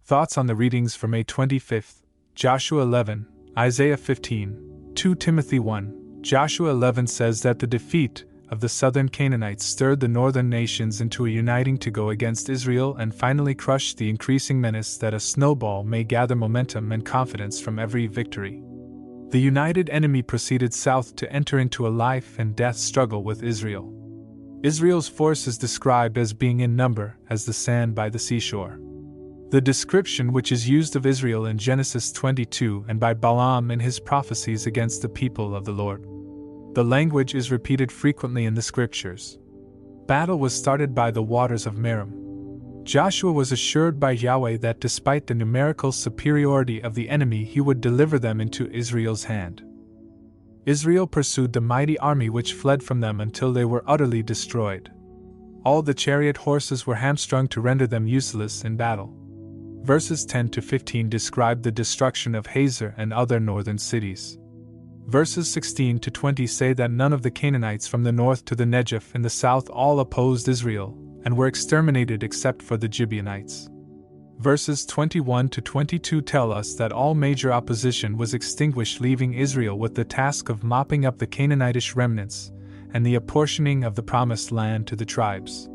Thoughts on the readings for May 25th, Joshua 11, Isaiah 15, 2 Timothy 1. Joshua 11 says that the defeat of the southern Canaanites stirred the northern nations into a uniting to go against Israel and finally crush the increasing menace that a snowball may gather momentum and confidence from every victory. The united enemy proceeded south to enter into a life and death struggle with Israel. Israel's force is described as being in number as the sand by the seashore. The description which is used of Israel in Genesis 22 and by Balaam in his prophecies against the people of the Lord. The language is repeated frequently in the scriptures. Battle was started by the waters of Merom. Joshua was assured by Yahweh that despite the numerical superiority of the enemy, he would deliver them into Israel's hand. Israel pursued the mighty army which fled from them until they were utterly destroyed. All the chariot horses were hamstrung to render them useless in battle. Verses 10 to 15 describe the destruction of Hazor and other northern cities. Verses 16 to 20 say that none of the Canaanites from the north to the Negev in the south all opposed Israel, and were exterminated except for the Gibeonites. Verses 21 to 22 tell us that all major opposition was extinguished, leaving Israel with the task of mopping up the Canaanitish remnants, and the apportioning of the promised land to the tribes.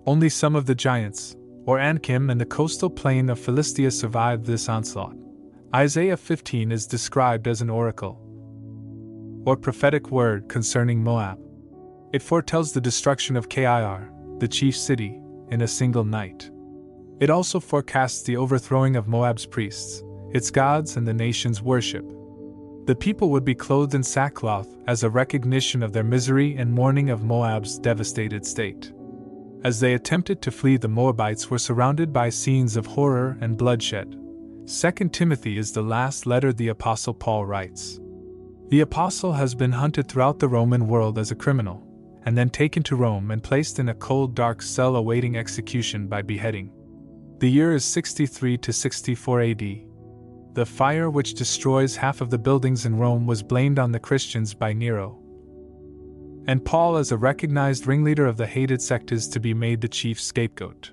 Only some of the giants, or Anakim and the coastal plain of Philistia survived this onslaught. Isaiah 15 is described as an oracle, or prophetic word concerning Moab. It foretells the destruction of Kir, the chief city, in a single night. It also forecasts the overthrowing of Moab's priests, its gods, and the nation's worship. The people would be clothed in sackcloth as a recognition of their misery and mourning of Moab's devastated state. As they attempted to flee, the Moabites were surrounded by scenes of horror and bloodshed. 2 Timothy is the last letter the Apostle Paul writes. The Apostle has been hunted throughout the Roman world as a criminal, and then taken to Rome and placed in a cold, dark cell awaiting execution by beheading. The year is 63 to 64 AD. The fire which destroys half of the buildings in Rome was blamed on the Christians by Nero. And Paul, as a recognized ringleader of the hated sect, is to be made the chief scapegoat.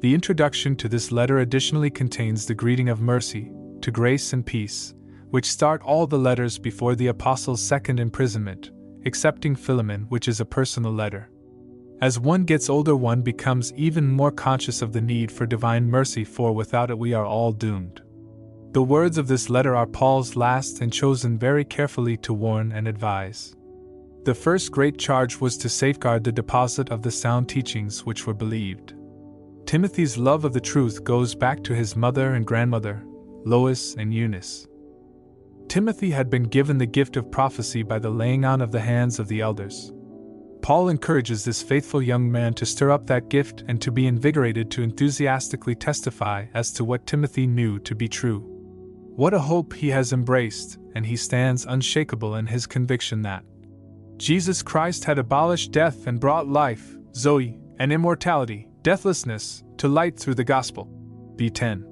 The introduction to this letter additionally contains the greeting of mercy, to grace and peace, which start all the letters before the apostle's second imprisonment, excepting Philemon, which is a personal letter. As one gets older, one becomes even more conscious of the need for divine mercy, for without it we are all doomed. The words of this letter are Paul's last and chosen very carefully to warn and advise. The first great charge was to safeguard the deposit of the sound teachings which were believed. Timothy's love of the truth goes back to his mother and grandmother, Lois and Eunice. Timothy had been given the gift of prophecy by the laying on of the hands of the elders. Paul encourages this faithful young man to stir up that gift and to be invigorated to enthusiastically testify as to what Timothy knew to be true. What a hope he has embraced, and he stands unshakable in his conviction that Jesus Christ had abolished death and brought life, Zoe, and immortality, deathlessness, to light through the gospel. B10.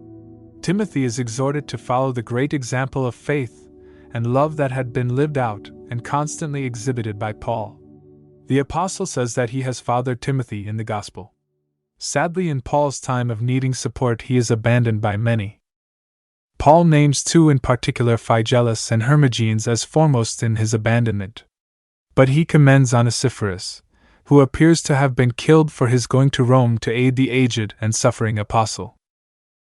Timothy is exhorted to follow the great example of faith and love that had been lived out and constantly exhibited by Paul. The apostle says that he has fathered Timothy in the gospel. Sadly, in Paul's time of needing support, he is abandoned by many. Paul names two in particular, Phygellus and Hermogenes, as foremost in his abandonment. But he commends Onesiphorus, who appears to have been killed for his going to Rome to aid the aged and suffering apostle.